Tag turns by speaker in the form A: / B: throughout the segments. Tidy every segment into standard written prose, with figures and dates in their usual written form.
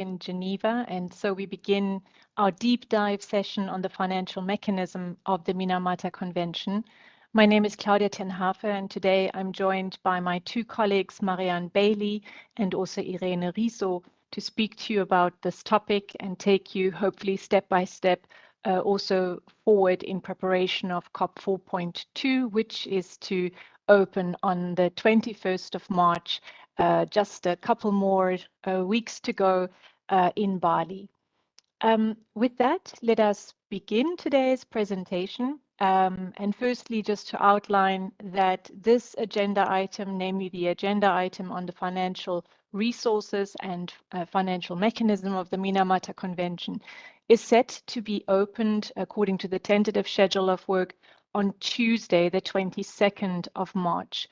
A: in Geneva, and so we begin our deep dive session on the financial mechanism of the Minamata Convention. My name is Claudia ten Hafe, and today I'm joined by my two colleagues, Marianne Bailey and also Irene Riso, to speak to you about this topic and take you hopefully step by step also forward in preparation of COP 4.2, which is to open on the 21st of March, just a couple more weeks to go in Bali. With that, let us begin today's presentation. And firstly, just to outline that this agenda item, namely the agenda item on the financial resources and financial mechanism of the Minamata Convention, is set to be opened according to the tentative schedule of work on Tuesday, the 22nd of March.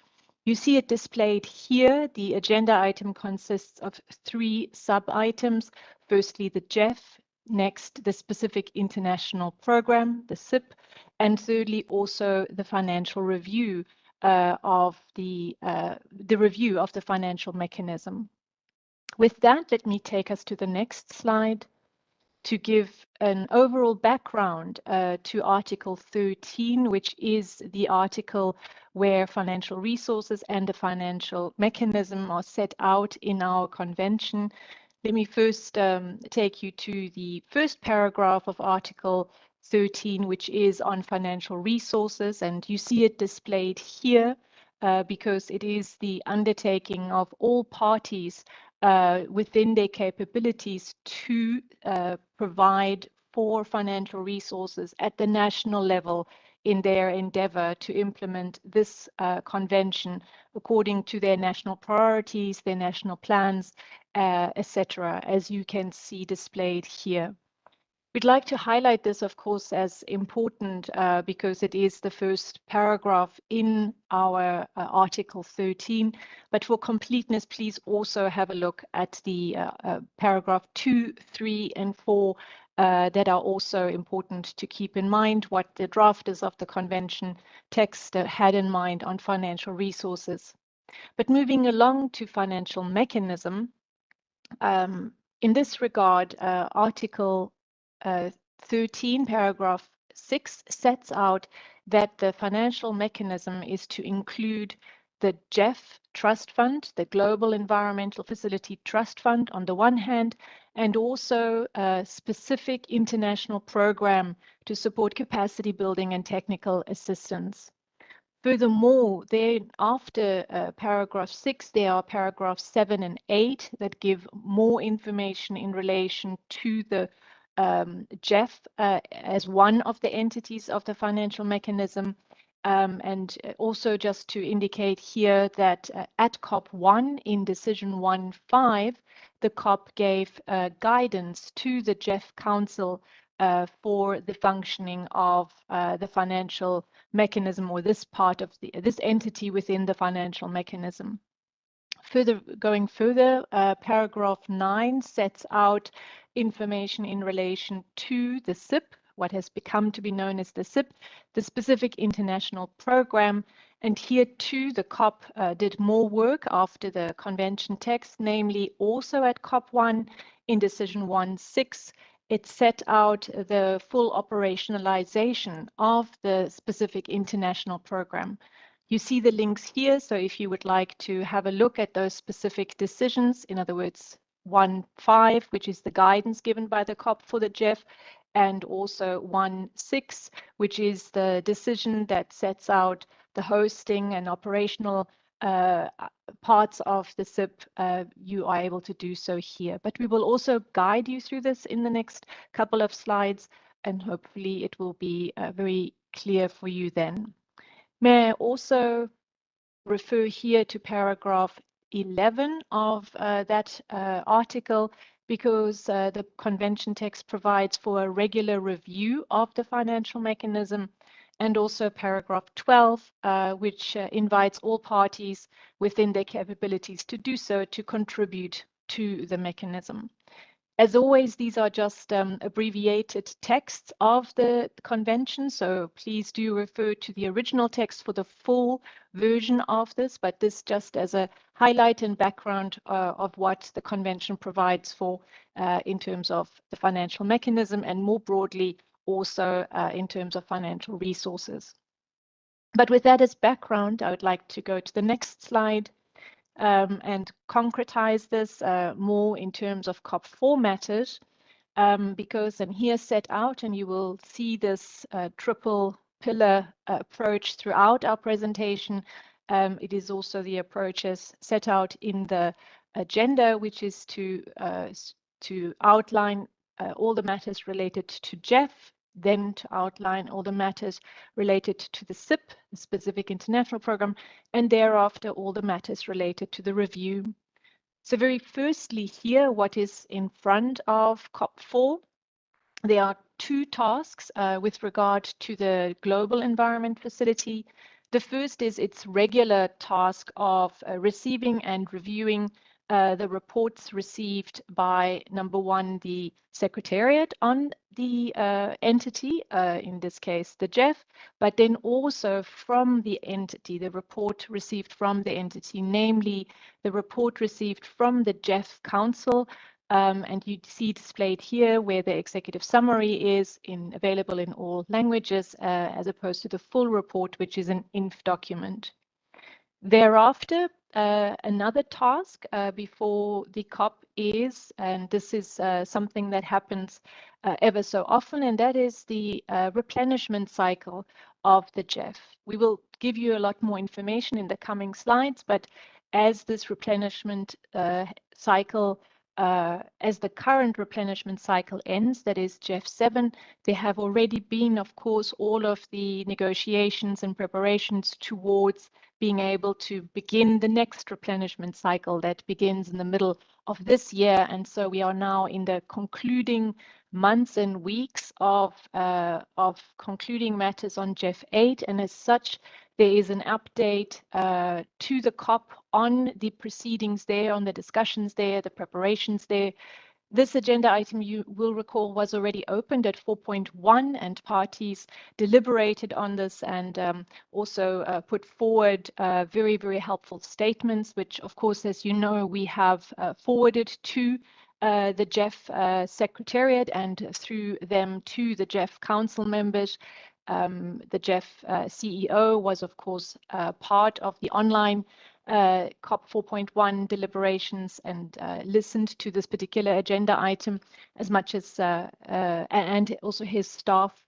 A: You see it displayed here. The agenda item consists of 3 sub-items. Firstly, the GEF, next, the specific international program, the SIP, and thirdly, also the financial review of the review of the financial mechanism. With that, let me take us to the next slide to give an overall background to Article 13, which is the article where financial resources and the financial mechanism are set out in our convention. Let me first take you to the first paragraph of Article 13, which is on financial resources, and you see it displayed here because it is the undertaking of all parties within their capabilities to provide for financial resources at the national level in their endeavor to implement this convention according to their national priorities, their national plans, etc., as you can see displayed here. We'd like to highlight this, of course, as important because it is the first paragraph in our Article 13. But for completeness, please also have a look at the paragraph 2, 3, and 4 that are also important to keep in mind what the drafters of the convention text had in mind on financial resources. But moving along to financial mechanism, in this regard, Article 13, paragraph 6 sets out that the financial mechanism is to include the GEF Trust Fund, the Global Environmental Facility Trust Fund on the one hand, and also a specific international program to support capacity building and technical assistance. Furthermore, then after paragraph 6, there are paragraphs 7 and 8 that give more information in relation to the GEF as one of the entities of the financial mechanism. And also just to indicate here that at COP1 in decision 1.5, the COP gave guidance to the GEF Council for the functioning of the financial mechanism, or this part of this entity within the financial mechanism. Going further, paragraph 9 sets out information in relation to the SIP, what has become to be known as the SIP, the specific international program. And here too, the COP did more work after the convention text, namely also at COP1 in decision 1.6. It set out the full operationalization of the specific international program. You see the links here, so if you would like to have a look at those specific decisions, in other words, 1.5, which is the guidance given by the COP for the GEF, and also 1.6, which is the decision that sets out the hosting and operational parts of the SIP, you are able to do so here. But we will also guide you through this in the next couple of slides, and hopefully it will be very clear for you then. May I also refer here to paragraph 11 of that article, because the convention text provides for a regular review of the financial mechanism, and also paragraph 12, which invites all parties within their capabilities to do so to contribute to the mechanism. As always, these are just abbreviated texts of the convention, so please do refer to the original text for the full version of this, but this just as a highlight and background of what the convention provides for in terms of the financial mechanism and more broadly also in terms of financial resources. But with that as background, I would like to go to the next slide and concretize this more in terms of COP-4 matters, because I'm here set out, and you will see this triple pillar approach throughout our presentation. It is also the approaches set out in the agenda, which is to outline all the matters related to GEF, then to outline all the matters related to the SIP, the Specific International Program, and thereafter all the matters related to the review. So very firstly here, what is in front of COP4? There are two tasks with regard to the Global Environment Facility. The first is its regular task of receiving and reviewing the reports received by, number one, the Secretariat on the entity, in this case, the GEF, but then also from the entity, the report received from the entity, namely the report received from the GEF Council. And you see displayed here where the executive summary is available in all languages, as opposed to the full report, which is an INF document. Thereafter, another task before the COP is, and this is something that happens ever so often, and that is the replenishment cycle of the GEF. We will give you a lot more information in the coming slides, but as this replenishment cycle as the current replenishment cycle ends, that is GEF 7, there have already been, of course, all of the negotiations and preparations towards being able to begin the next replenishment cycle that begins in the middle of this year. And so we are now in the concluding months and weeks of concluding matters on GEF 8. And as such, there is an update to the COP on the proceedings there, on the discussions there, the preparations there. This agenda item, you will recall, was already opened at 4.1, and parties deliberated on this and also put forward very, very helpful statements, which, of course, as you know, we have forwarded to the GEF Secretariat and through them to the GEF Council members. The GEF CEO was, of course, part of the online COP 4.1 deliberations and listened to this particular agenda item as much as, and also his staff.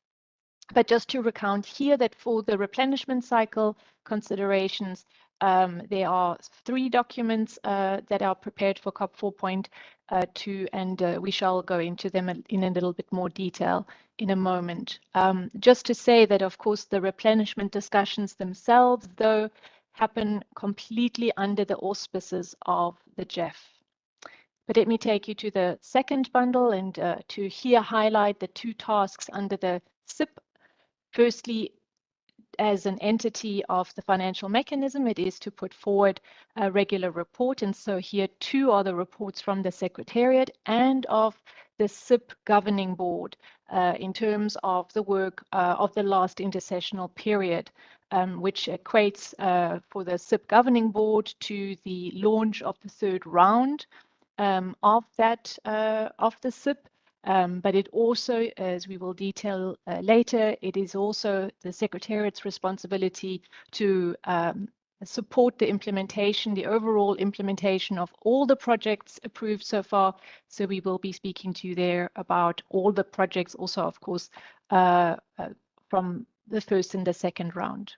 A: But just to recount here that for the replenishment cycle considerations, there are 3 documents that are prepared for COP 4.2, and we shall go into them in a little bit more detail in a moment. Just to say that, of course, the replenishment discussions themselves, though, happen completely under the auspices of the GEF. But let me take you to the second bundle and to here highlight the 2 tasks under the SIP. Firstly, as an entity of the financial mechanism, it is to put forward a regular report. And so here 2 are the reports from the Secretariat and of the SIP governing board in terms of the work of the last intersessional period, which equates for the SIP governing board to the launch of the 3rd round of the SIP. But it also, as we will detail later, it is also the Secretariat's responsibility to support the implementation, the overall implementation of all the projects approved so far. So we will be speaking to you there about all the projects, also, of course, from the 1st and the 2nd round.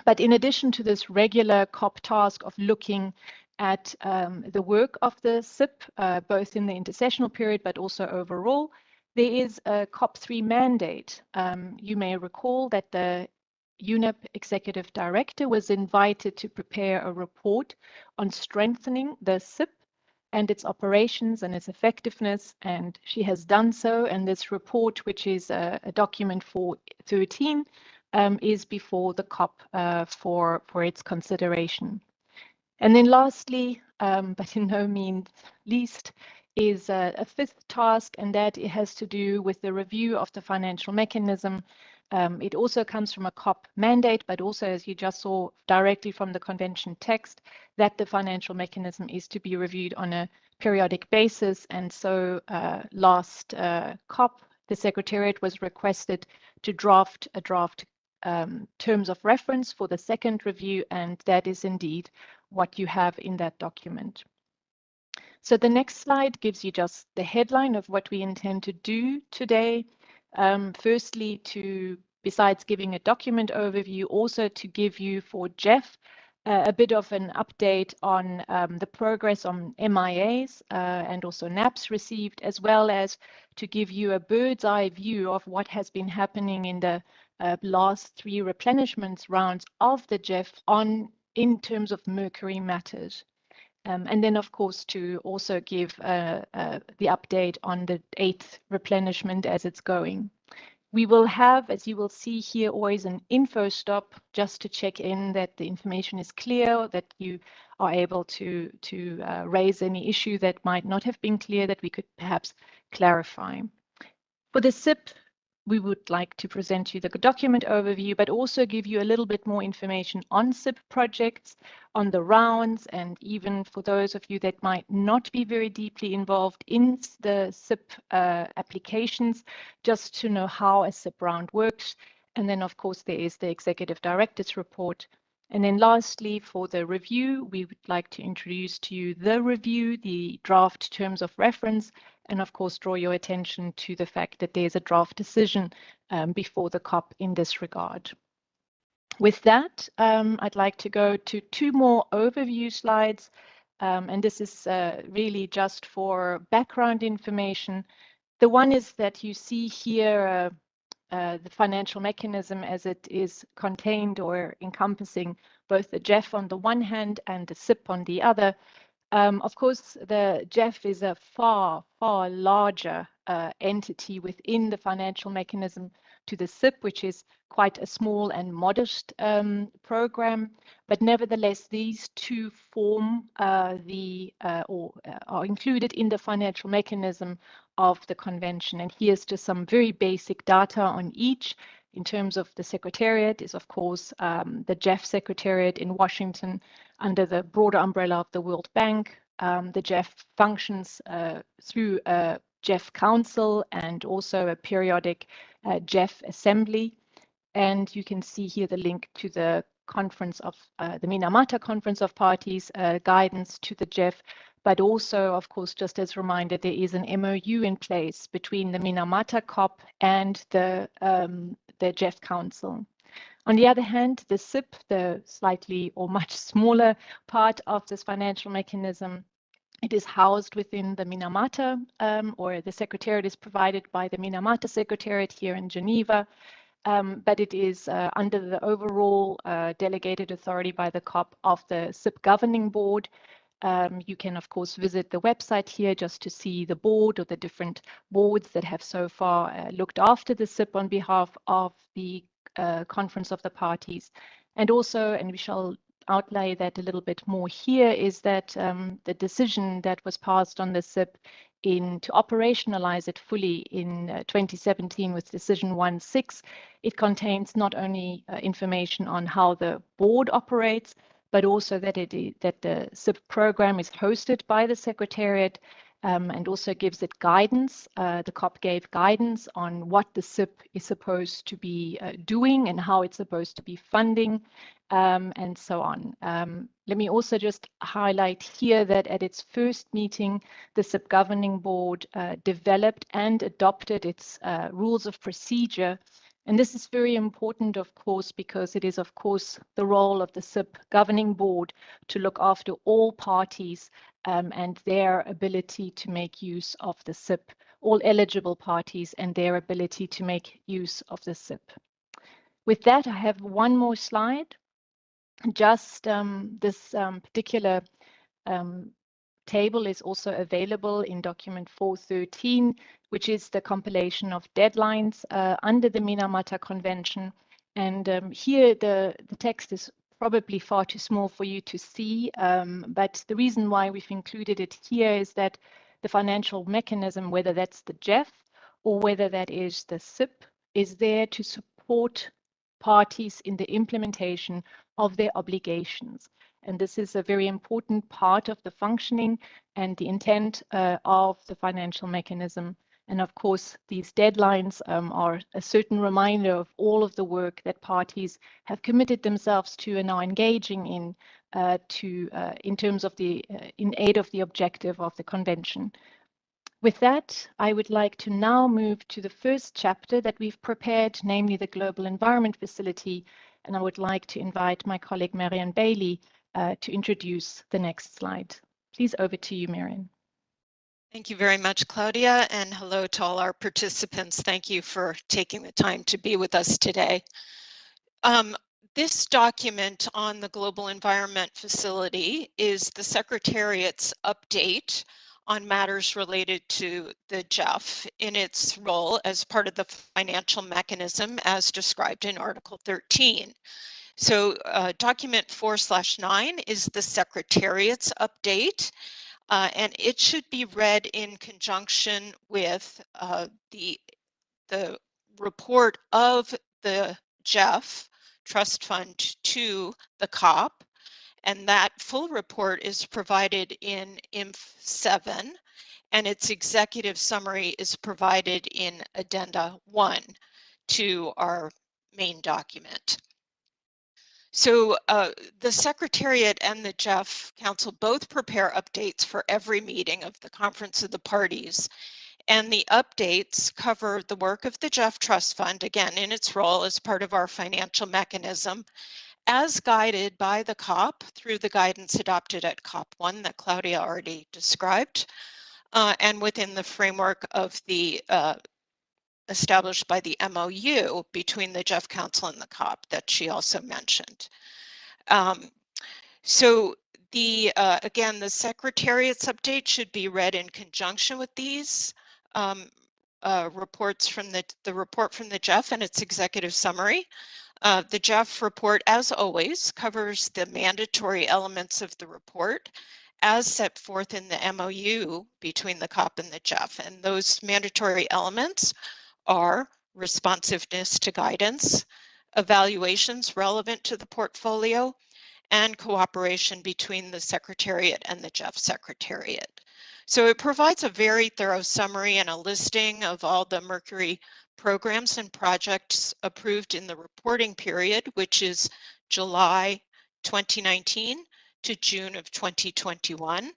A: But in addition to this regular COP task of looking at the work of the SIP, both in the intersessional period, but also overall, there is a COP3 mandate. You may recall that the UNEP Executive Director was invited to prepare a report on strengthening the SIP and its operations and its effectiveness, and she has done so. And this report, which is a document 413, is before the COP for its consideration. And then lastly, but in no means least, is a 5th task, and that it has to do with the review of the financial mechanism It also comes from a COP mandate, but also, as you just saw directly from the convention text, that the financial mechanism is to be reviewed on a periodic basis. And so last COP, the Secretariat was requested to draft a draft terms of reference for the second review, and that is indeed what you have in that document. So the next slide gives you just the headline of what we intend to do today. Firstly, besides giving a document overview, also to give you for GEF a bit of an update on the progress on MIAs and also NAPs received, as well as to give you a bird's eye view of what has been happening in the last 3 replenishments rounds of the GEF in terms of Mercury matters. And then, of course, to also give the update on the 8th replenishment as it's going. We will have, as you will see here, always an info stop just to check in that the information is clear, that you are able to raise any issue that might not have been clear that we could perhaps clarify. For the SIP, we would like to present you the document overview, but also give you a little bit more information on SIP projects, on the rounds, and even for those of you that might not be very deeply involved in the SIP applications, just to know how a SIP round works. And then, of course, there is the Executive Director's report. And then lastly, for the review, we would like to introduce to you the review, the draft terms of reference, and of course, draw your attention to the fact that there's a draft decision before the COP in this regard. With that, I'd like to go to 2 more overview slides. And this is really just for background information. The one is that you see here the financial mechanism as it is contained or encompassing both the GEF on the one hand and the SIP on the other. Of course, the GEF is a far, far larger entity within the financial mechanism to the SIP, which is quite a small and modest program. But nevertheless, these 2 form are included in the financial mechanism of the convention. And here's just some very basic data on each. In terms of the Secretariat is, of course, the GEF Secretariat in Washington under the broader umbrella of the World Bank. The GEF functions through a GEF Council and also a periodic GEF Assembly. And you can see here the link to the conference of the Minamata Conference of Parties, guidance to the GEF. But also, of course, just as a reminder, there is an MOU in place between the Minamata COP and the GEF Council. On the other hand, the SIP, the slightly or much smaller part of this financial mechanism, it is housed within the Minamata, or the Secretariat is provided by the Minamata Secretariat here in Geneva. But it is under the overall delegated authority by the COP of the SIP Governing Board. You can, of course, visit the website here just to see the board or the different boards that have so far looked after the SIP on behalf of the Conference of the Parties. And also, and we shall outlay that a little bit more here, is that the decision that was passed on the SIP to operationalize it fully in 2017 with decision 1.6, it contains not only information on how the board operates, but also that the SIP program is hosted by the Secretariat, and also gives it guidance. The COP gave guidance on what the SIP is supposed to be doing and how it's supposed to be funding, and so on. Let me also just highlight here that at its first meeting, the SIP Governing Board developed and adopted its rules of procedure. And this is very important, of course, because it is, of course, the role of the SIP Governing Board to look after all parties and their ability to make use of the SIP, all eligible parties and their ability to make use of the SIP. With that, I have one more slide. Just this particular table is also available in document 413, which is the compilation of deadlines under the Minamata Convention. And here the text is probably far too small for you to see, but the reason why we've included it here is that the financial mechanism, whether that's the GEF or whether that is the SIP, is there to support parties in the implementation of their obligations. And this is a very important part of the functioning and the intent of the financial mechanism. And of course, these deadlines are a certain reminder of all of the work that parties have committed themselves to and are engaging in in terms of in aid of the objective of the convention. With that, I would like to now move to the first chapter that we've prepared, namely the Global Environment Facility, and I would like to invite my colleague Marianne Bailey to introduce the next slide. Please, over to you, Marianne.
B: Thank you very much, Claudia, and hello to all our participants. Thank you for taking the time to be with us today. This document on the Global Environment Facility is the Secretariat's update on matters related to the GEF in its role as part of the financial mechanism as described in Article 13. So document 4/9 is the Secretariat's update. And it should be read in conjunction with the report of the GEF Trust Fund to the COP, and that full report is provided in INF 7, and its executive summary is provided in Addenda 1 to our main document. So the Secretariat and the GEF Council both prepare updates for every meeting of the Conference of the Parties, and the updates cover the work of the GEF Trust Fund, again in its role as part of our financial mechanism, as guided by the COP through the guidance adopted at COP-1 that Claudia already described, and within the framework of the established by the MOU between the GEF Council and the COP that she also mentioned. So again, the Secretariat's update should be read in conjunction with these reports from the report from the GEF and its executive summary. The GEF report, as always, covers the mandatory elements of the report as set forth in the MOU between the COP and the GEF. And those mandatory elements are responsiveness to guidance, evaluations relevant to the portfolio, and cooperation between the Secretariat and the GEF Secretariat. So it provides a very thorough summary and a listing of all the Mercury programs and projects approved in the reporting period, which is July 2019 to June of 2021.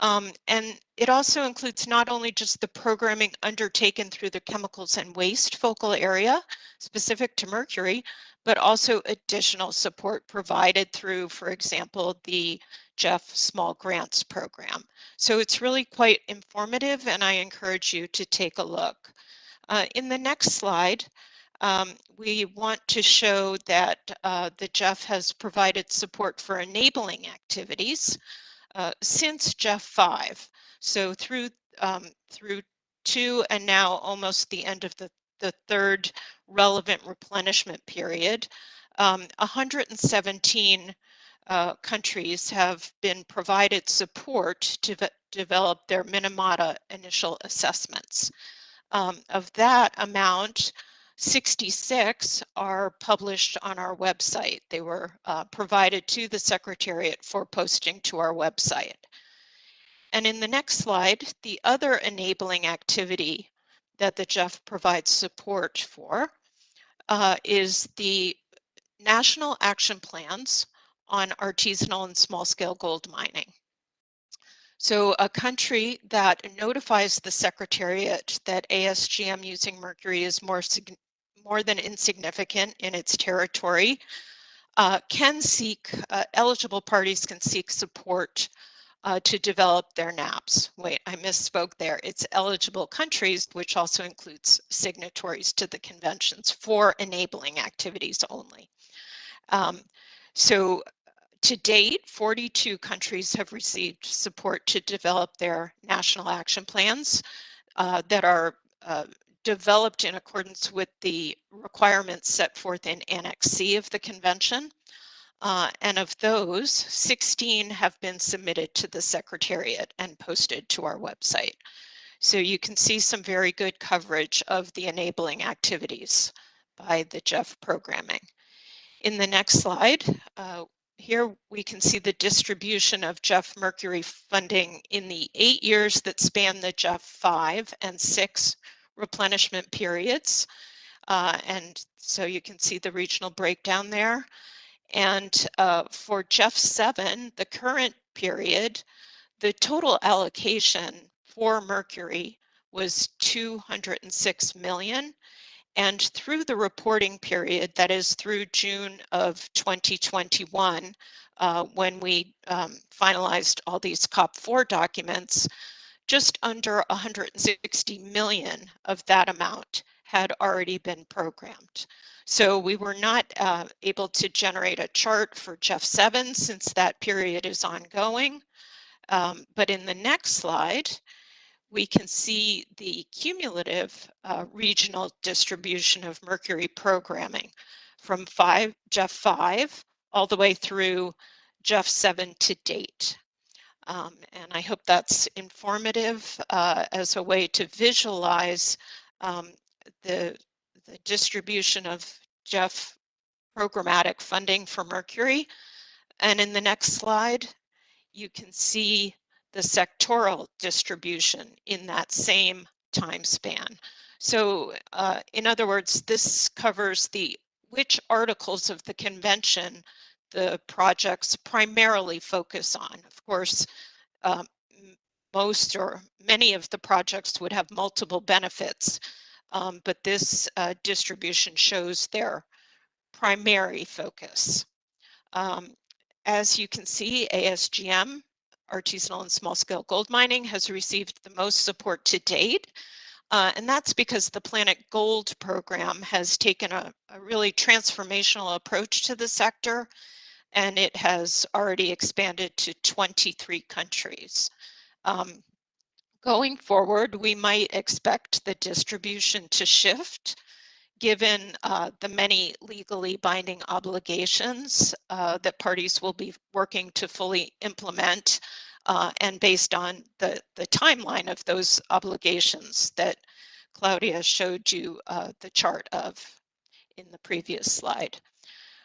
B: And it also includes not only just the programming undertaken through the chemicals and waste focal area specific to Mercury, but also additional support provided through, for example, the GEF Small Grants Program. So it's really quite informative, and I encourage you to take a look. In the next slide, we want to show that the GEF has provided support for enabling activities since GEF 5. So through two and now almost the end of the third relevant replenishment period, 117 countries have been provided support to develop their Minamata initial assessments. Of that amount, 66 are published on our website. They were provided to the Secretariat for posting to our website. And in the next slide, the other enabling activity that the GEF provides support for is the national action plans on artisanal and small-scale gold mining. So a country that notifies the Secretariat that ASGM using Mercury is more than insignificant in its territory can seek, eligible parties can seek support to develop their NAPs. Wait, I misspoke there. It's eligible countries, which also includes signatories to the conventions for enabling activities only. So to date, 42 countries have received support to develop their national action plans that are developed in accordance with the requirements set forth in Annex C of the convention. And of those, 16 have been submitted to the Secretariat and posted to our website. So you can see some very good coverage of the enabling activities by the GEF programming. In the next slide, here we can see the distribution of GEF Mercury funding in the 8 years that span the GEF 5 and 6 replenishment periods. And so you can see the regional breakdown there. And for GEF 7, the current period, the total allocation for Mercury was 206 million. And through the reporting period, that is through June of 2021, when we finalized all these COP-4 documents, just under 160 million of that amount had already been programmed. So we were not able to generate a chart for GEF 7 since that period is ongoing. But in the next slide, we can see the cumulative regional distribution of Mercury programming from GEF 5 all the way through GEF 7 to date. And I hope that's informative as a way to visualize the distribution of GEF programmatic funding for Mercury. And in the next slide, you can see the sectoral distribution in that same time span. So in other words, this covers which articles of the convention the projects primarily focus on. Of course, most or many of the projects would have multiple benefits, but this distribution shows their primary focus. As you can see, ASGM, artisanal and small-scale gold mining, has received the most support to date. And that's because the Planet Gold program has taken a really transformational approach to the sector, and it has already expanded to 23 countries. Going forward, we might expect the distribution to shift given the many legally binding obligations that parties will be working to fully implement, and based on the timeline of those obligations that Claudia showed you the chart of in the previous slide.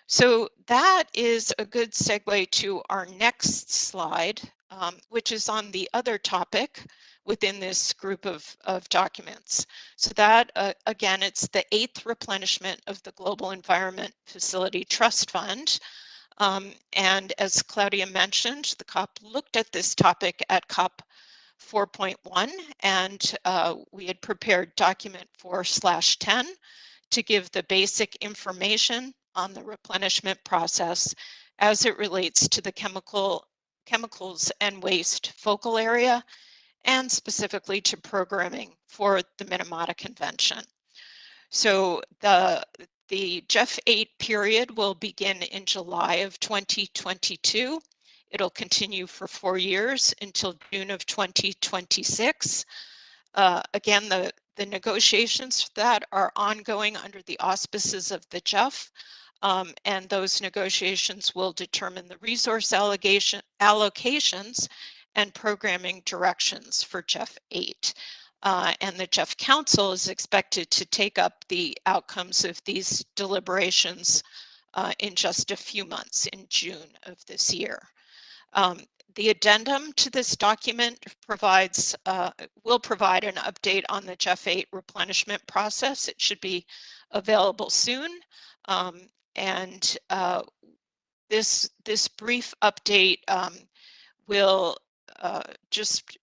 B: So that is a good segue to our next slide, which is on the other topic within this group of documents. So that, again, it's the 8th replenishment of the Global Environment Facility Trust Fund. And as Claudia mentioned, the COP looked at this topic at COP 4.1, and we had prepared document 4/10 to give the basic information on the replenishment process as it relates to the chemicals and waste focal area, and specifically to programming for the Minamata Convention. So the GEF 8 period will begin in July of 2022. It'll continue for 4 years until June of 2026. Again, the negotiations that are ongoing under the auspices of the GEF, and those negotiations will determine the resource allocations and programming directions for GEF 8. And the GEF Council is expected to take up the outcomes of these deliberations in just a few months, in June of this year. The addendum to this document will provide an update on the GEF 8 replenishment process. It should be available soon. And this brief update will just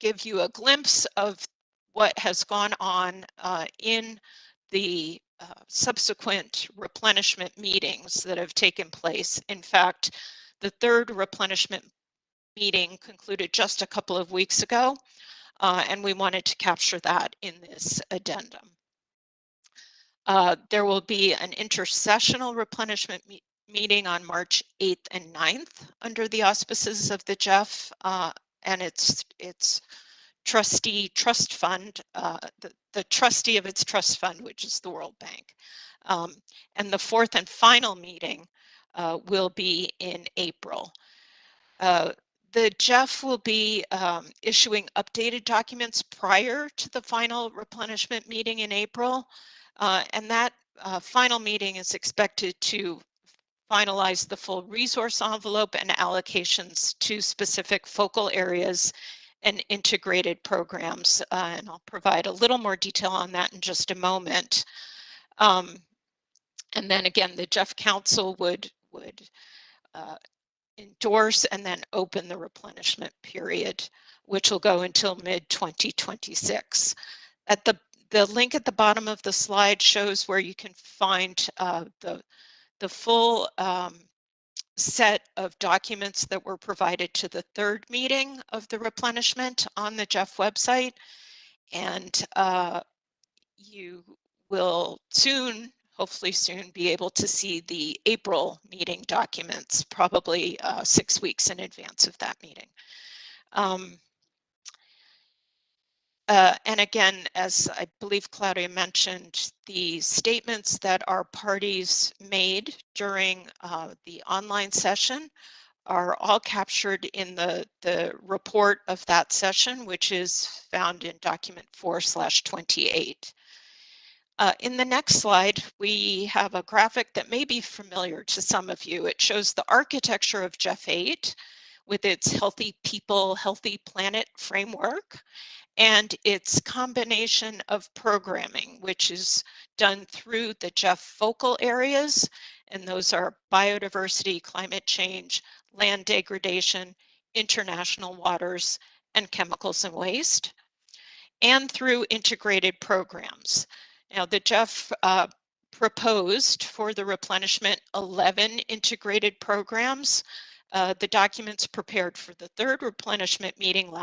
B: give you a glimpse of what has gone on in the subsequent replenishment meetings that have taken place. In fact, the 3rd replenishment meeting concluded just a couple of weeks ago, and we wanted to capture that in this addendum. There will be an intersessional replenishment meeting on March 8th and 9th under the auspices of the GEF and its trustee trust fund, the trustee of its trust fund, which is the World Bank. And the 4th and final meeting will be in April. The GEF will be issuing updated documents prior to the final replenishment meeting in April. And that final meeting is expected to finalize the full resource envelope and allocations to specific focal areas and integrated programs. And I'll provide a little more detail on that in just a moment. And then again, the GEF Council would endorse and then open the replenishment period, which will go until mid-2026. At the link at the bottom of the slide shows where you can find the full set of documents that were provided to the third meeting of the replenishment on the GEF website. And you will soon, hopefully soon, be able to see the April meeting documents, probably 6 weeks in advance of that meeting. And again, as I believe Claudia mentioned, the statements that our parties made during the online session are all captured in the report of that session, which is found in document 4/28. In the next slide, we have a graphic that may be familiar to some of you. It shows the architecture of GEF 8 with its Healthy People, Healthy Planet framework and its combination of programming, which is done through the GEF focal areas, and those are biodiversity, climate change, land degradation, international waters, and chemicals and waste, and through integrated programs. Now, the GEF proposed for the replenishment 11 integrated programs. The documents prepared for the third replenishment meeting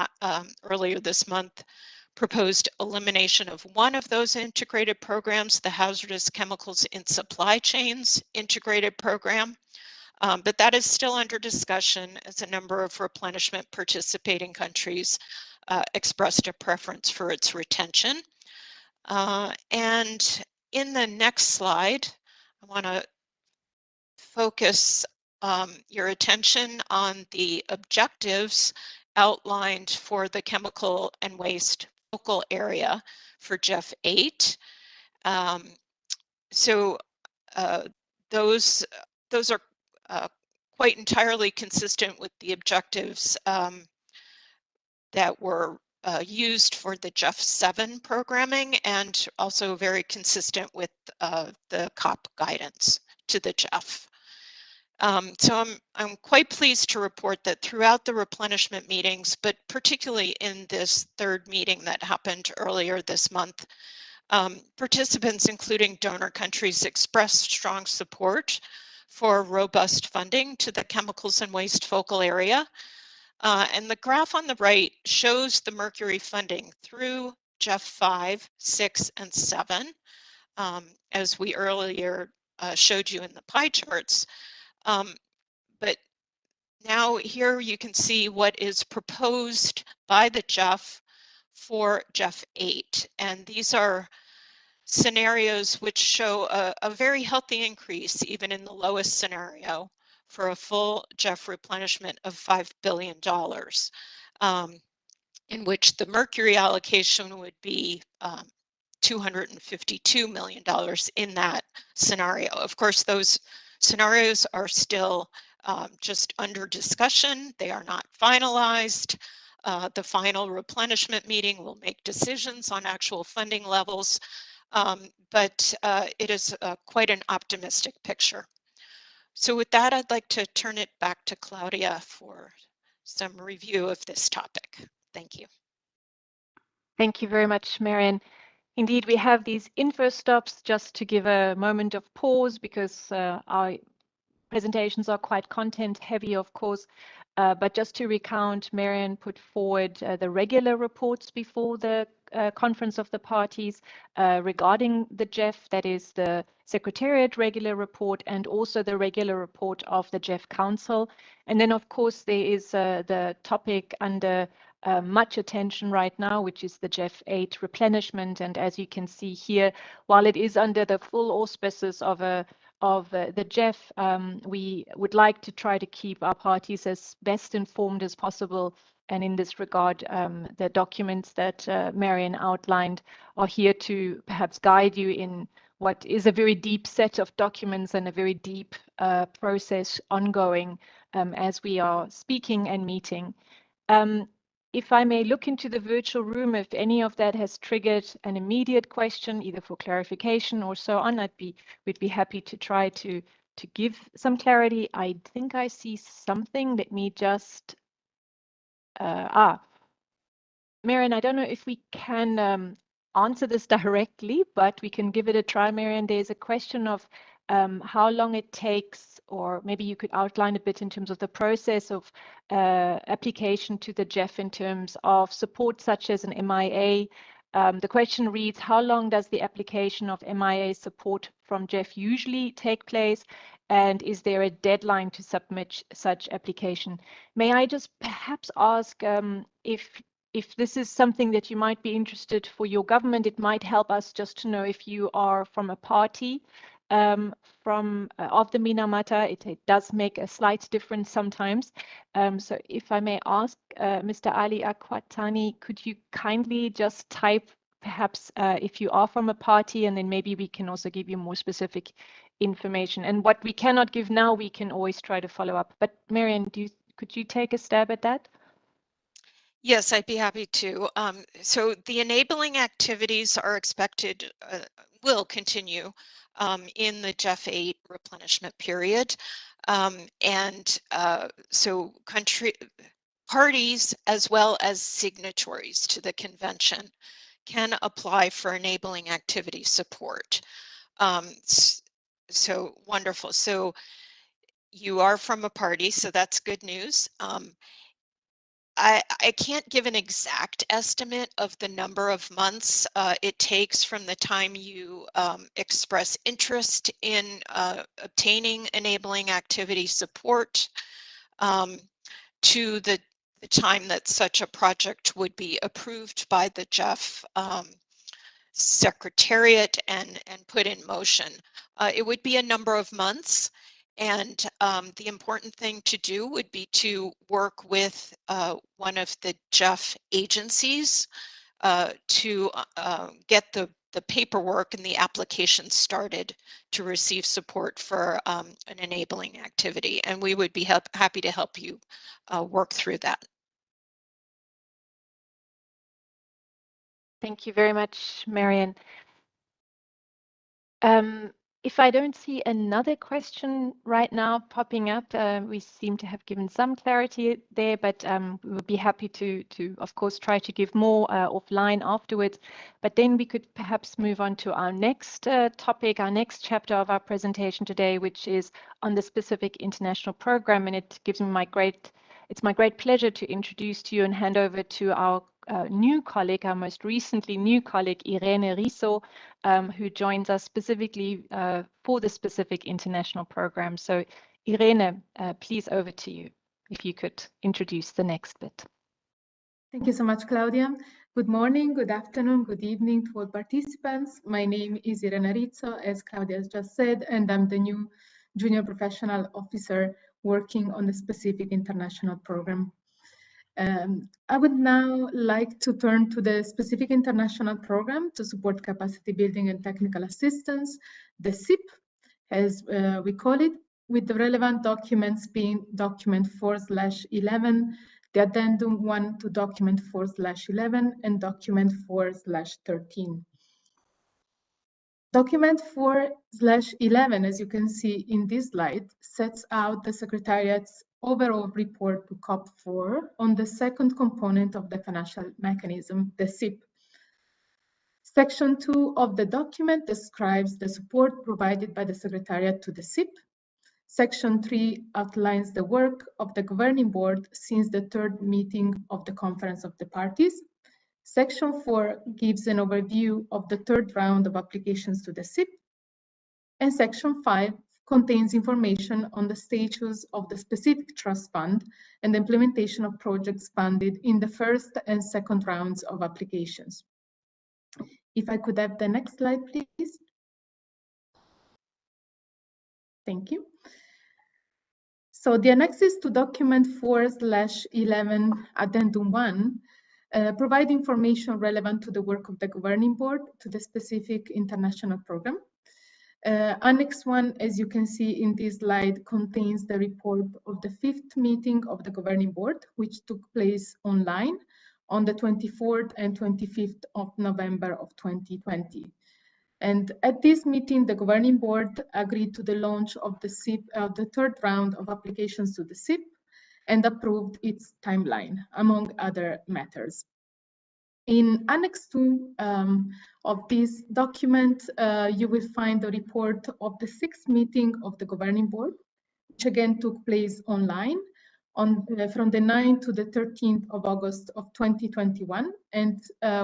B: earlier this month proposed elimination of one of those integrated programs, the Hazardous Chemicals in Supply Chains integrated program. But that is still under discussion as a number of replenishment participating countries expressed a preference for its retention. And in the next slide, I want to focus your attention on the objectives outlined for the chemical and waste focal area for GEF 8. So those are quite entirely consistent with the objectives that were used for the GEF 7 programming, and also very consistent with the COP guidance to the GEF. So I'm quite pleased to report that throughout the replenishment meetings, but particularly in this third meeting that happened earlier this month, participants, including donor countries, expressed strong support for robust funding to the chemicals and waste focal area. And the graph on the right shows the Mercury funding through GEF 5, 6, and 7, as we earlier showed you in the pie charts. But now here you can see what is proposed by the GEF for GEF 8. And these are scenarios which show a very healthy increase, even in the lowest scenario, for a full GEF replenishment of $5 billion, in which the Mercury allocation would be $252 million in that scenario. Of course, those scenarios are still just under discussion. They are not finalized. The final replenishment meeting will make decisions on actual funding levels, but it is quite an optimistic picture. So with that, I'd like to turn it back to Claudia for some review of this topic. Thank you.
A: Thank you very much, Marian. Indeed, we have these info stops just to give a moment of pause because our presentations are quite content heavy, of course. But just to recount, Marian put forward the regular reports before the Conference of the Parties regarding the GEF, that is the Secretariat regular report, and also the regular report of the GEF Council. And then, of course, there is the topic under much attention right now, which is the GEF 8 replenishment. And as you can see here, while it is under the full auspices of the GEF, we would like to try to keep our parties as best informed as possible and in this regard, the documents that Marian outlined are here to perhaps guide you in what is a very deep set of documents and a very deep process ongoing as we are speaking and meeting. If I may look into the virtual room, if any of that has triggered an immediate question, either for clarification or so on, we'd be happy to try to give some clarity. I think I see something. Let me just, Marian, I don't know if we can answer this directly, but we can give it a try, Marian. There's a question of how long it takes, or maybe you could outline a bit in terms of the process of application to the GEF in terms of support such as an MIA. The question reads, how long does the application of MIA support from GEF usually take place? And is there a deadline to submit such application? May I just perhaps ask if this is something that you might be interested for your government, it might help us just to know if you are from a party of the Minamata. It does make a slight difference sometimes. So if I may ask, Mr. Ali Akwatani, could you kindly just type perhaps if you are from a party, and then maybe we can also give you more specific information. And what we cannot give now, we can always try to follow up. But Marian, could you take a stab at that?
B: Yes, I'd be happy to. So the enabling activities are expected, will continue in the GEF 8 replenishment period. So parties as well as signatories to the convention can apply for enabling activity support. So wonderful. So you are from a party, so that's good news. I can't give an exact estimate of the number of months it takes from the time you express interest in obtaining enabling activity support to the time that such a project would be approved by the GEF Secretariat and put in motion. It would be a number of months. And the important thing to do would be to work with one of the GEF agencies to get the paperwork and the application started to receive support for an enabling activity. And we would be happy to help you work through that.
A: Thank you very much, Marian. If I don't see another question right now popping up, we seem to have given some clarity there, but we would be happy to of course, try to give more offline afterwards. But then we could perhaps move on to our next topic, our next chapter of our presentation today, which is on the specific international program. And it gives me it's my great pleasure to introduce to you and hand over to our new colleague, our most recently new colleague, Irene Riso, who joins us specifically for the specific international program. So Irene, please over to you, if you could introduce the next bit.
C: Thank you so much, Claudia. Good morning, good afternoon, good evening to all participants. My name is Irene Rizzo, as Claudia has just said, and I'm the new junior professional officer working on the specific international program. I would now like to turn to the specific international program to support capacity building and technical assistance, the CIP, as we call it, with the relevant documents being document 4/11, the addendum 1 to document 4/11, and document 4/13. Document 4/11, as you can see in this slide, sets out the Secretariat's overall report to COP-4 on the second component of the financial mechanism, the CIP. Section 2 of the document describes the support provided by the Secretariat to the CIP. Section 3 outlines the work of the Governing Board since the third meeting of the Conference of the Parties. Section 4 gives an overview of the third round of applications to the CIP. And Section 5 contains information on the status of the specific trust fund and the implementation of projects funded in the first and second rounds of applications. If I could have the next slide, please. Thank you. So the annexes to document 4/11 addendum 1 provide information relevant to the work of the governing board to the specific international program. Annex 1, as you can see in this slide, contains the report of the 5th meeting of the governing board, which took place online on the 24th and 25th of November of 2020. And at this meeting, the governing board agreed to the launch of the CIP, the 3rd round of applications to the CIP, and approved its timeline, among other matters. In Annex 2 of this document, you will find the report of the 6th meeting of the governing board, which again took place online from the 9th to the 13th of August of 2021, and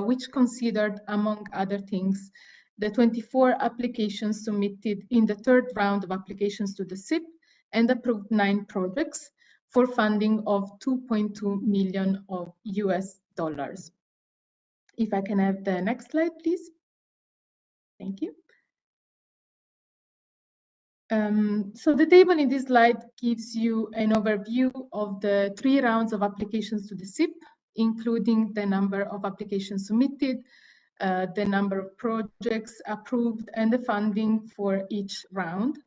C: which considered, among other things, the 24 applications submitted in the 3rd round of applications to the CIP, and approved 9 projects for funding of $2.2 million of US dollars. If I can have the next slide, please. Thank you. So the table in this slide gives you an overview of the 3 rounds of applications to the CIP, including the number of applications submitted, the number of projects approved, and the funding for each round.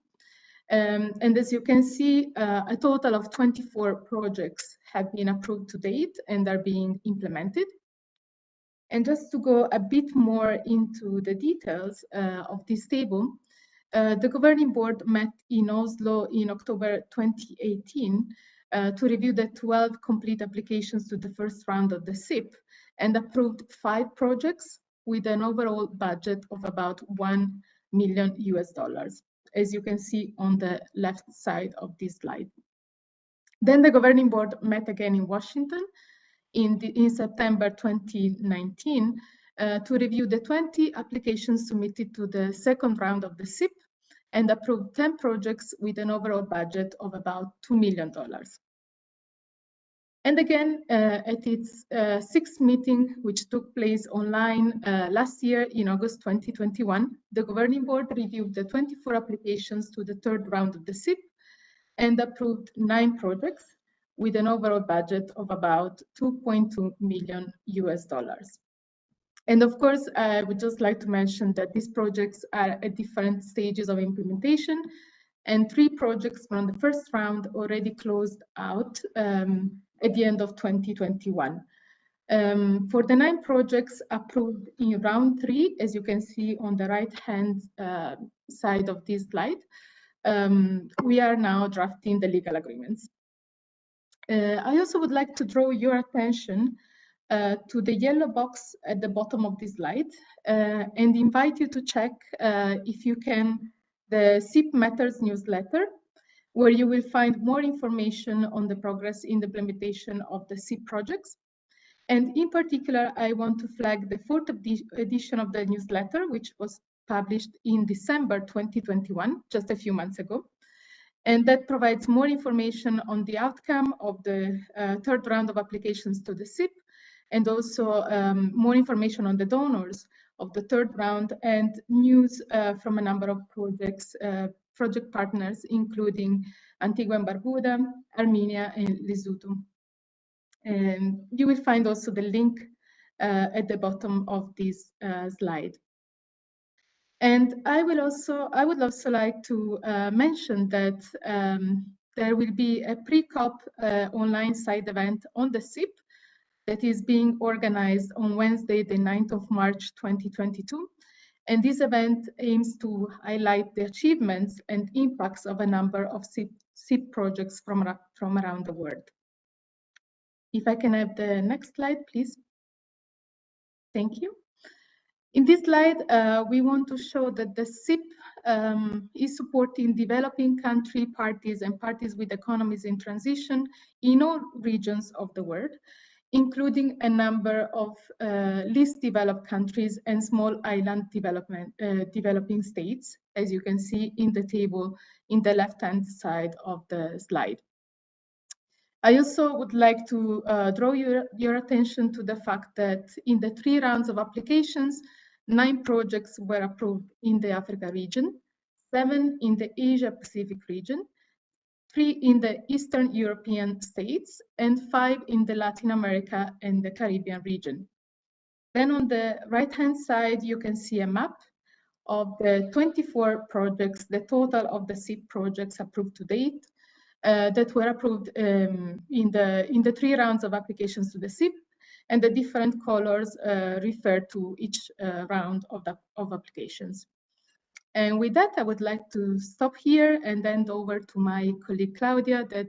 C: And as you can see, a total of 24 projects have been approved to date and are being implemented. And just to go a bit more into the details of this table, the governing board met in Oslo in October 2018 to review the 12 complete applications to the 1st round of the CIP, and approved 5 projects with an overall budget of about $1 million US dollars, as you can see on the left side of this slide. Then the governing board met again in Washington in September 2019 to review the 20 applications submitted to the 2nd round of the CIP, and approved 10 projects with an overall budget of about $2 million. And again, at its 6th meeting, which took place online last year in August 2021, the governing board reviewed the 24 applications to the 3rd round of the CIP, and approved 9 projects with an overall budget of about $2.2 million US dollars. And of course, I would just like to mention that these projects are at different stages of implementation, and 3 projects from the 1st round already closed out at the end of 2021. For the 9 projects approved in round 3, as you can see on the right-hand side of this slide, we are now drafting the legal agreements. I also would like to draw your attention to the yellow box at the bottom of this slide, and invite you to check, if you can, the CIP Matters newsletter, where you will find more information on the progress in the implementation of the CIP projects. And in particular, I want to flag the 4th edition of the newsletter, which was published in December 2021, just a few months ago. And that provides more information on the outcome of the 3rd round of applications to the CIP, and also more information on the donors of the 3rd round, and news from a number of projects, project partners, including Antigua and Barbuda, Armenia, and Lesotho. And you will find also the link at the bottom of this slide. And I would also like to mention that there will be a pre-COP online side event on the CIP that is being organized on Wednesday, the 9th of March, 2022. And this event aims to highlight the achievements and impacts of a number of CIP projects from around the world. If I can have the next slide, please. Thank you. In this slide, we want to show that the CIP is supporting developing country parties and parties with economies in transition in all regions of the world, including a number of least developed countries and small island developing states, as you can see in the table in the left-hand side of the slide. I also would like to draw your attention to the fact that in the 3 rounds of applications, 9 projects were approved in the Africa region, 7 in the Asia Pacific region, 3 in the Eastern European states, and 5 in the Latin America and the Caribbean region. Then on the right-hand side, you can see a map of the 24 projects, the total of the SIP projects approved to date, that were approved in the 3 rounds of applications to the SIP, and the different colors refer to each round of applications. And with that, I would like to stop here and hand over to my colleague Claudia that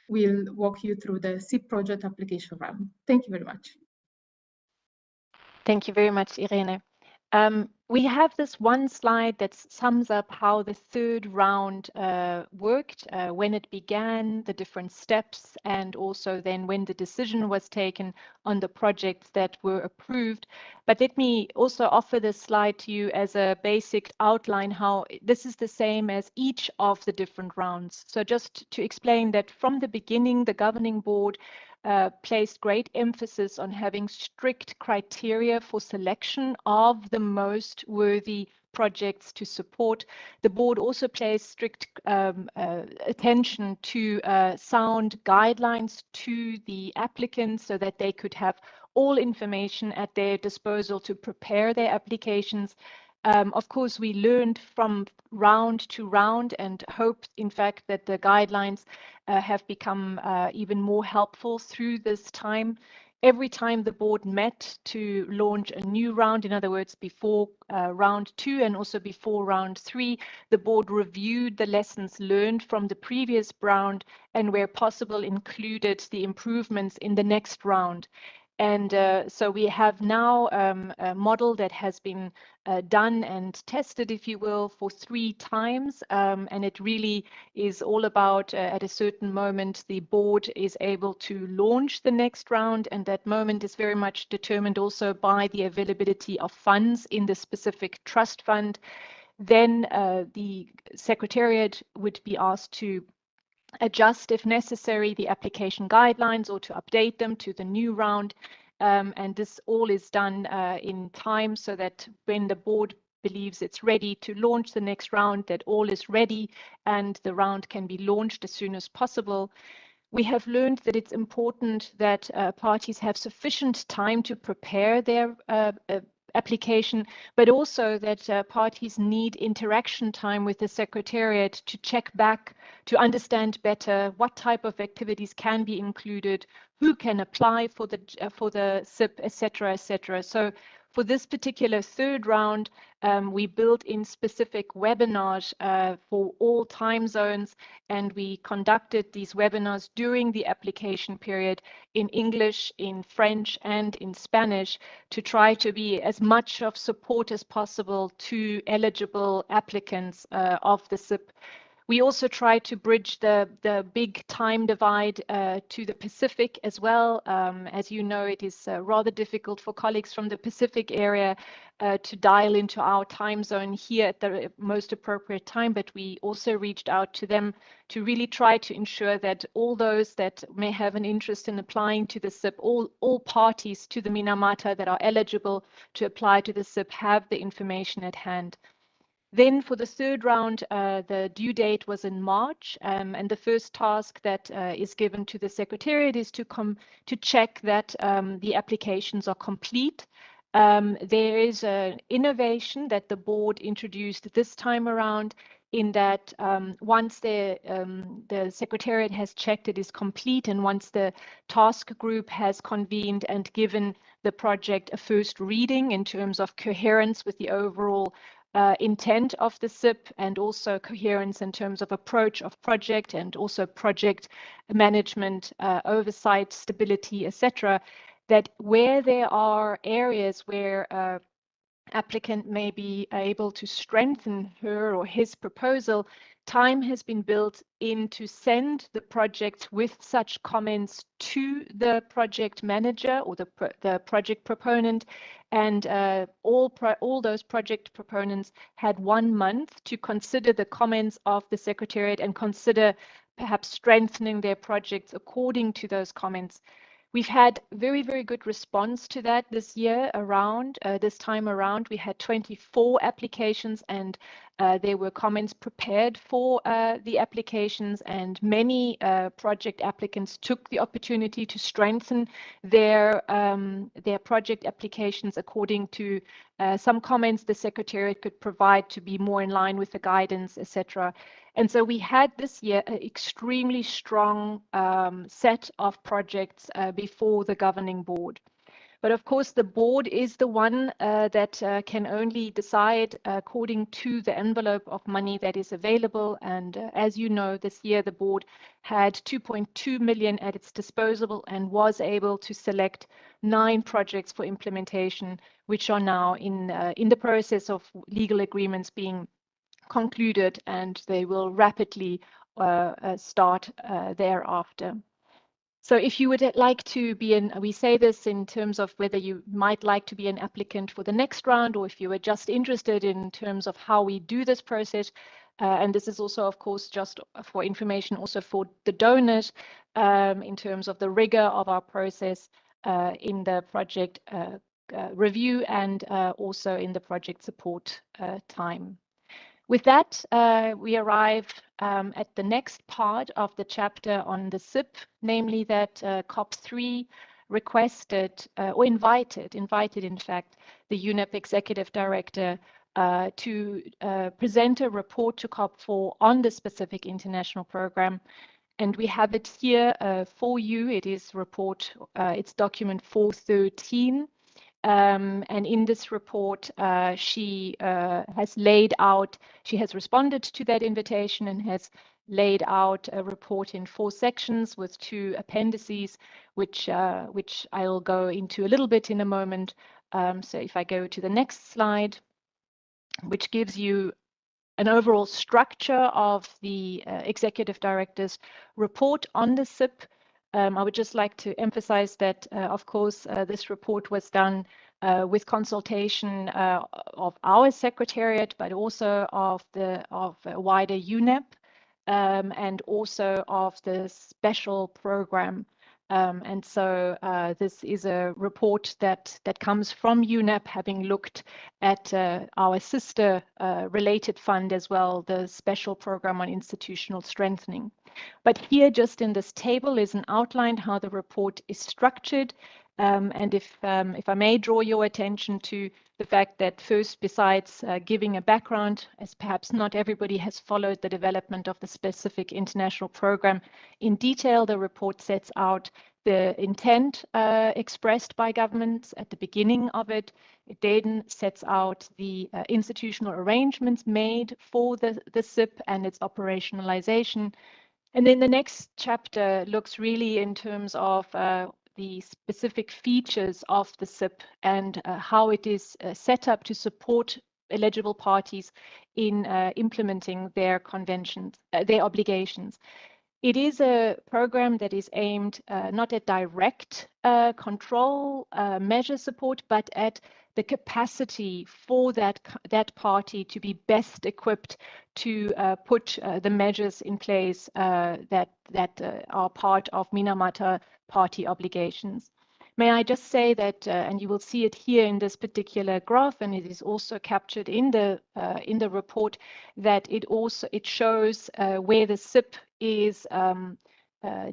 C: will walk you through the SIP project application round. Thank you very much.
A: Thank you very much, Irene. We have this one slide that sums up how the third round worked, when it began, the different steps, and also then when the decision was taken on the projects that were approved. But let me also offer this slide to you as a basic outline how this is the same as each of the different rounds. So just to explain that from the beginning, the governing board placed great emphasis on having strict criteria for selection of the most worthy projects to support. The board also placed strict attention to sound guidelines to the applicants so that they could have all information at their disposal to prepare their applications. Of course, we learned from round to round and hope, in fact, that the guidelines have become even more helpful through this time. Every time the board met to launch a new round, in other words, before round 2 and also before round 3, the board reviewed the lessons learned from the previous round and where possible included the improvements in the next round. And so we have now a model that has been done and tested, if you will, for 3 times. And it really is all about at a certain moment, the board is able to launch the next round. And that moment is very much determined also by the availability of funds in the specific trust fund. Then the Secretariat would be asked to adjust, if necessary, the application guidelines or to update them to the new round. And this all is done in time so that when the board believes it's ready to launch the next round, that all is ready and the round can be launched as soon as possible. We have learned that it's important that parties have sufficient time to prepare their application, but also that parties need interaction time with the Secretariat to check back, to understand better what type of activities can be included, who can apply for the SIP, etc., etc. So for this particular third round, we built in specific webinars for all time zones, and we conducted these webinars during the application period in English, in French, and in Spanish to try to be as much of support as possible to eligible applicants of the SIP. We also try to bridge the big time divide to the Pacific as well. As you know, it is rather difficult for colleagues from the Pacific area to dial into our time zone here at the most appropriate time, but we also reached out to them to really try to ensure that all those that may have an interest in applying to the SIP, all parties to the Minamata that are eligible to apply to the SIP have the information at hand. Then for the third round, the due date was in March, and the first task that is given to the Secretariat is to check that the applications are complete. There is an innovation that the board introduced this time around in that once the Secretariat has checked it is complete, and once the task group has convened and given the project a first reading in terms of coherence with the overall intent of the SIP and also coherence in terms of approach of project and also project management, oversight, stability, etc., that where there are areas where applicant may be able to strengthen her or his proposal, time has been built in to send the project with such comments to the project manager or the project proponent, and all those project proponents had 1 month to consider the comments of the Secretariat and consider perhaps strengthening their projects according to those comments. We've had very, very good response to that this year around. This time around, we had 24 applications and There were comments prepared for the applications, and many project applicants took the opportunity to strengthen their project applications according to some comments the Secretariat could provide to be more in line with the guidance, etc. And so we had this year an extremely strong set of projects before the governing board. But of course, the board is the one that can only decide according to the envelope of money that is available. And as you know, this year the board had 2.2 million at its disposal and was able to select 9 projects for implementation, which are now in the process of legal agreements being concluded, and they will rapidly start thereafter. So if you would like to be we say this in terms of whether you might like to be an applicant for the next round, or if you are just interested in terms of how we do this process. And this is also, of course, just for information also for the donors in terms of the rigor of our process in the project review and also in the project support time. With that, we arrive at the next part of the chapter on the SIP, namely that COP-3 requested or invited in fact, the UNEP Executive Director to present a report to COP-4 on the specific international program. And we have it here for you. It is report, it's document 413. And in this report, she has laid out, she has responded to that invitation and has laid out a report in 4 sections with 2 appendices, which I'll go into a little bit in a moment. So if I go to the next slide, which gives you an overall structure of the Executive Director's report on the SIP. I would just like to emphasize that, of course, this report was done with consultation of our Secretariat, but also of wider UNEP and also of the special program. And so this is a report that comes from UNEP, having looked at our sister related fund as well, the special program on institutional strengthening. But here, just in this table, is an outline how the report is structured. And if I may draw your attention to the fact that first, besides giving a background, as perhaps not everybody has followed the development of the specific international program in detail, the report sets out the intent expressed by governments at the beginning of it. It then sets out the institutional arrangements made for the SIP and its operationalization. And then the next chapter looks really in terms of the specific features of the SIP and how it is set up to support eligible parties in implementing their conventions, their obligations. It is a program that is aimed not at direct control measure support, but at the capacity for that party to be best equipped to put the measures in place that are part of Minamata party obligations. May I just say that, and you will see it here in this particular graph, and it is also captured in the report, that it shows where the SIP is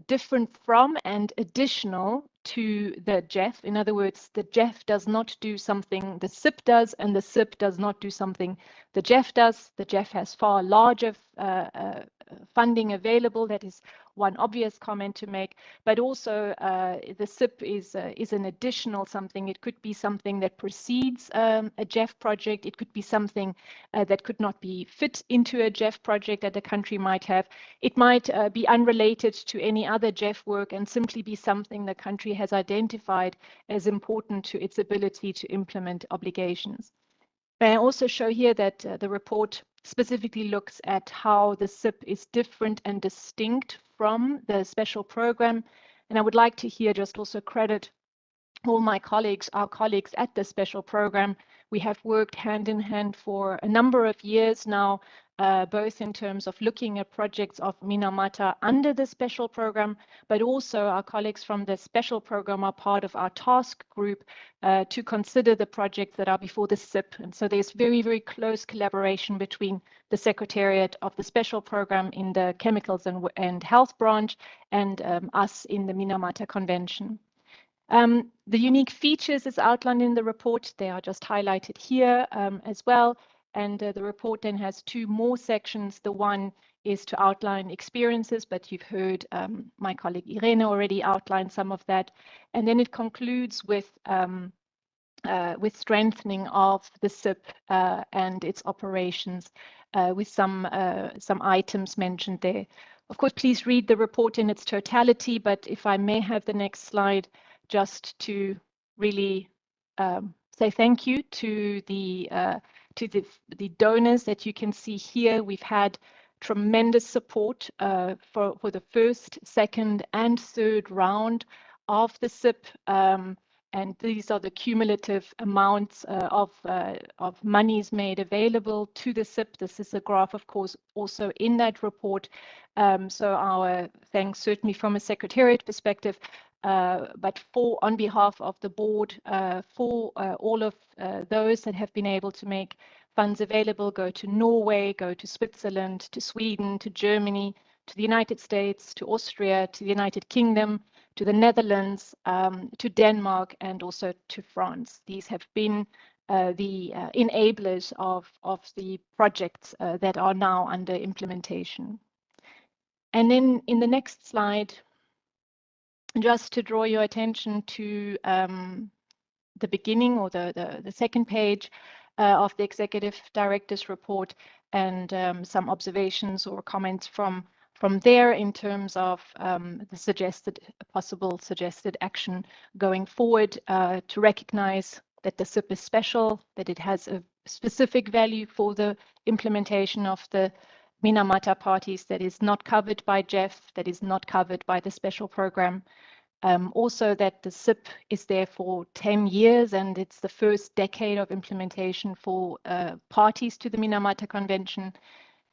A: different from and additional to the GEF. In other words, the GEF does not do something the SIP does, and the SIP does not do something the GEF does. The GEF has far larger funding available. That is one obvious comment to make, but also the SIP is an additional something. It could be something that precedes a GEF project. It could be something that could not be fit into a GEF project that a country might have. It might be unrelated to any other GEF work and simply be something the country has identified as important to its ability to implement obligations. May I also show here that the report specifically looks at how the SIP is different and distinct from the special program. And I would like to here just also credit all my colleagues, our colleagues at the special program, we have worked hand in hand for a number of years now, both in terms of looking at projects of Minamata under the special program, but also our colleagues from the special program are part of our task group to consider the projects that are before the SIP. And so there's very, very close collaboration between the Secretariat of the special program in the chemicals and health branch and us in the Minamata Convention. The unique features is outlined in the report. They are just highlighted here as well. And the report then has two more sections. The one is to outline experiences, but you've heard my colleague Irene already outline some of that. And then it concludes with strengthening of the SIP and its operations with some items mentioned there. Of course, please read the report in its totality, but if I may have the next slide, just to really say thank you to the donors that you can see here. We've had tremendous support for the first, second, and third round of the SIP. And these are the cumulative amounts of monies made available to the SIP. This is a graph, of course, also in that report. So our thanks certainly from a Secretariat perspective, but on behalf of the board, for all of those that have been able to make funds available, go to Norway, go to Switzerland, to Sweden, to Germany, to the United States, to Austria, to the United Kingdom, to the Netherlands, to Denmark, and also to France. These have been the enablers of the projects that are now under implementation. And then in the next slide, just to draw your attention to the beginning or the second page of the Executive Director's report and some observations or comments from there in terms of the possible suggested action going forward to recognize that the SIP is special, that it has a specific value for the implementation of the Minamata parties that is not covered by GEF, that is not covered by the special program. Also that the SIP is there for 10 years and it's the first decade of implementation for parties to the Minamata Convention.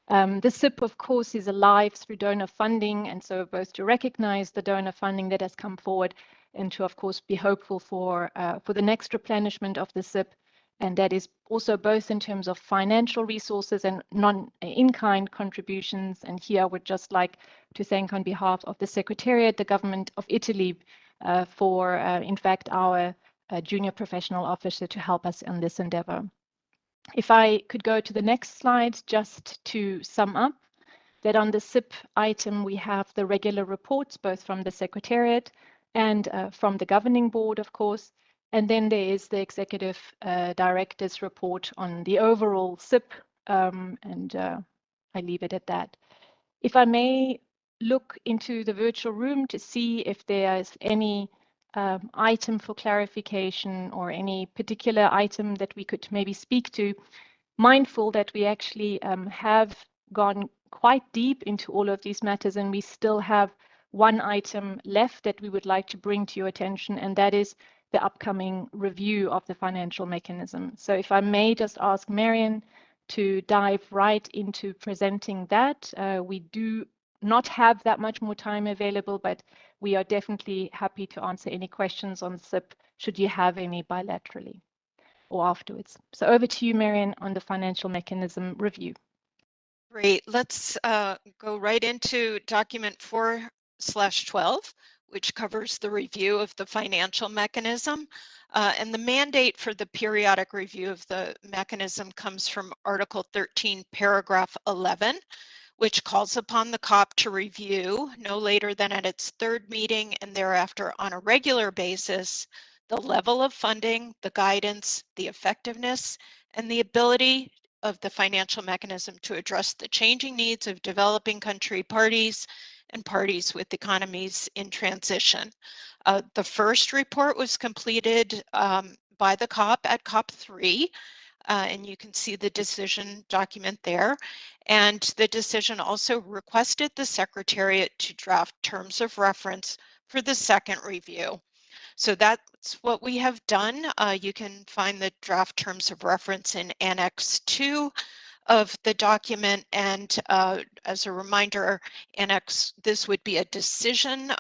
A: The SIP, of course, is alive through donor funding, and so both to recognize the donor funding that has come forward and to, of course, be hopeful for the next replenishment of the SIP. And that is also both in terms of financial resources and in-kind contributions. And here I would just like to thank on behalf of the Secretariat, the government of Italy, for, in fact, our junior professional officer to help us in this endeavor. If I could go to the next slide, just to sum up, that on the SIP item, we have the regular reports, both from the Secretariat and from the governing board, of course. And then there is the Executive Director's report on the overall SIP, and I leave it at that. If I may look into the virtual room to see if there's any item for clarification or any particular item that we could maybe speak to, mindful that we actually have gone quite deep into all of these matters and we still have one item left that we would like to bring to your attention, and that is the upcoming review of the financial mechanism. So if I may just ask Marion to dive right into presenting that. We do not have that much more time available, but we are definitely happy to answer any questions on SIP should you have any bilaterally or afterwards. So over to you, Marion, on the financial mechanism review.
B: Great. Let's go right into document 4/12, which covers the review of the financial mechanism. And the mandate for the periodic review of the mechanism comes from Article 13, paragraph 11, which calls upon the COP to review no later than at its third meeting and thereafter on a regular basis the level of funding, the guidance, the effectiveness, and the ability of the financial mechanism to address the changing needs of developing country parties and parties with economies in transition. The first report was completed by the COP at COP-3, and you can see the decision document there. And the decision also requested the Secretariat to draft terms of reference for the second review. So that's what we have done. You can find the draft terms of reference in Annex 2 of the document, and as a reminder, this would be a decision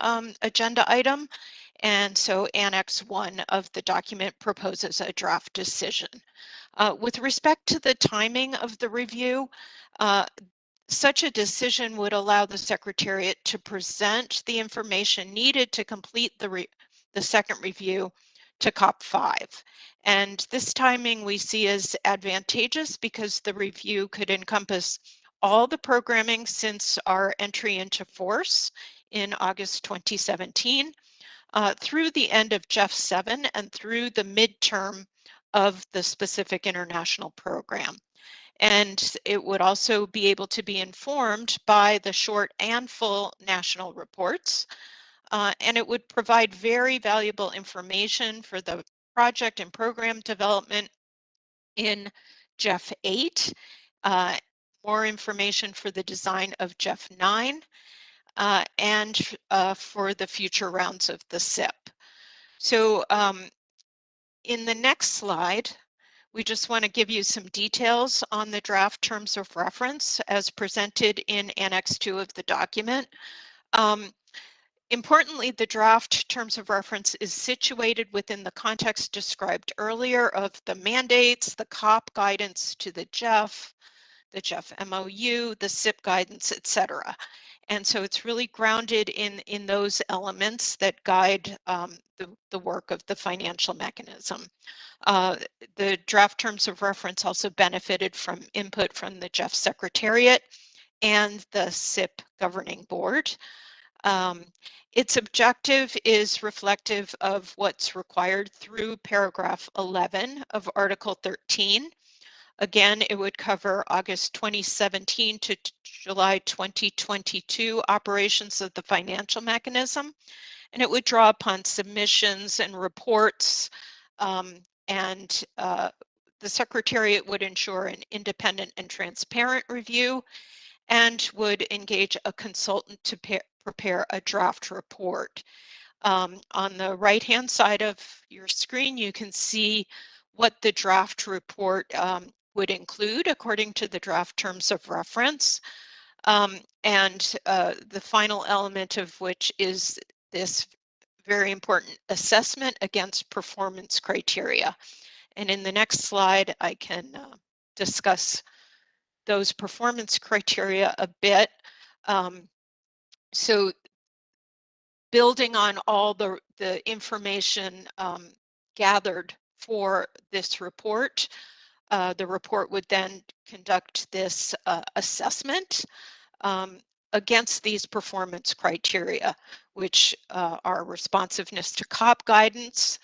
B: agenda item, and so Annex 1 of the document proposes a draft decision. With respect to the timing of the review, such a decision would allow the Secretariat to present the information needed to complete the second review to COP-5. And this timing we see as advantageous because the review could encompass all the programming since our entry into force in August 2017, through the end of GEF 7 and through the midterm of the specific international program. And it would also be able to be informed by the short and full national reports. And it would provide very valuable information for the project and program development in GEF 8, more information for the design of GEF 9, and for the future rounds of the SIP. So in the next slide, we just want to give you some details on the draft terms of reference as presented in Annex 2 of the document. Importantly, the draft terms of reference is situated within the context described earlier of the mandates, the COP guidance to the GEF MOU, the SIP guidance, etc. And so it's really grounded in those elements that guide the work of the financial mechanism. The draft terms of reference also benefited from input from the GEF Secretariat and the SIP Governing Board. Its objective is reflective of what's required through paragraph 11 of Article 13. Again, it would cover August 2017 to July 2022 operations of the financial mechanism, and it would draw upon submissions and reports, and the Secretariat would ensure an independent and transparent review and would engage a consultant to prepare a draft report. On the right-hand side of your screen, you can see what the draft report would include according to the draft terms of reference. And the final element of which is this very important assessment against performance criteria. And in the next slide, I can discuss those performance criteria a bit. So building on all the information gathered for this report, the report would then conduct this assessment against these performance criteria, which are responsiveness to COP guidance,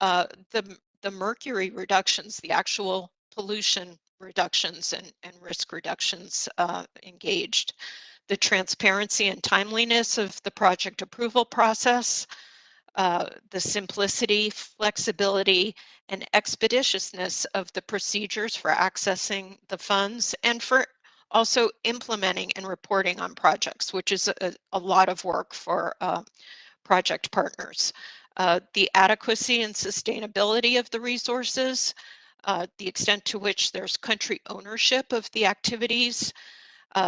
B: the mercury reductions, the actual pollution reductions and risk reductions engaged, the transparency and timeliness of the project approval process, the simplicity, flexibility, and expeditiousness of the procedures for accessing the funds, and for also implementing and reporting on projects, which is a lot of work for project partners. The adequacy and sustainability of the resources, the extent to which there's country ownership of the activities,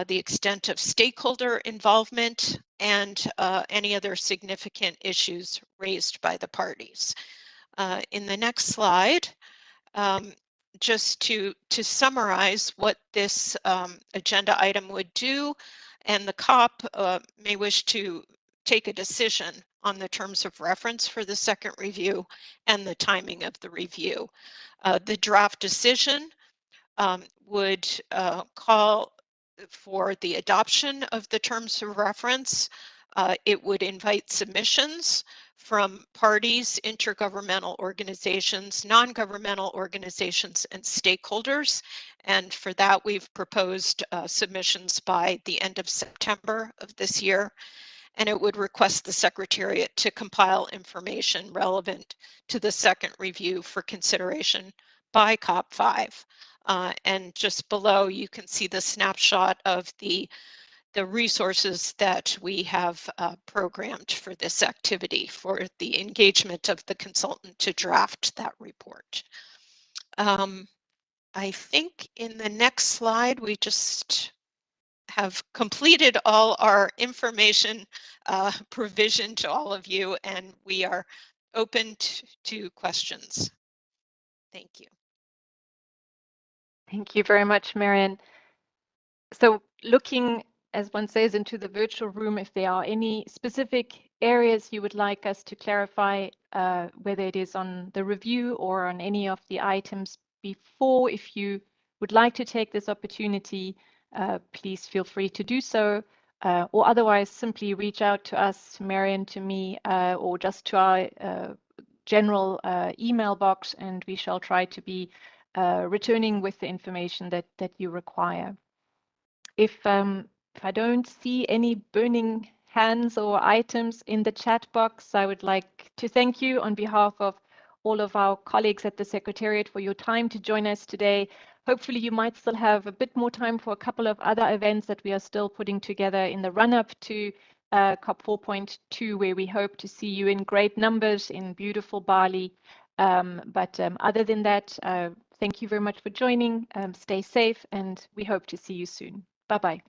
B: the extent of stakeholder involvement, and any other significant issues raised by the parties. In the next slide, just to summarize what this agenda item would do, and the COP may wish to take a decision on the terms of reference for the second review and the timing of the review. The draft decision would call for the adoption of the terms of reference. It would invite submissions from parties, intergovernmental organizations, non-governmental organizations, and stakeholders. And for that, we've proposed submissions by the end of September of this year. And it would request the Secretariat to compile information relevant to the second review for consideration by COP-5. And just below, you can see the snapshot of the resources that we have programmed for this activity, for the engagement of the consultant to draft that report. I think in the next slide, we just have completed all our information provision to all of you, and we are open to questions. Thank you.
A: Thank you very much, Marian. So looking, as one says, into the virtual room, if there are any specific areas you would like us to clarify, whether it is on the review or on any of the items before, if you would like to take this opportunity, please feel free to do so. Or otherwise, simply reach out to us, to Marian, to me, or just to our general email box, and we shall try to be returning with the information that you require. If I don't see any burning hands or items in the chat box, I would like to thank you on behalf of all of our colleagues at the Secretariat for your time to join us today. Hopefully you might still have a bit more time for a couple of other events that we are still putting together in the run-up to COP 4.2, where we hope to see you in great numbers in beautiful Bali. But other than that, thank you very much for joining. Stay safe, and we hope to see you soon. Bye-bye.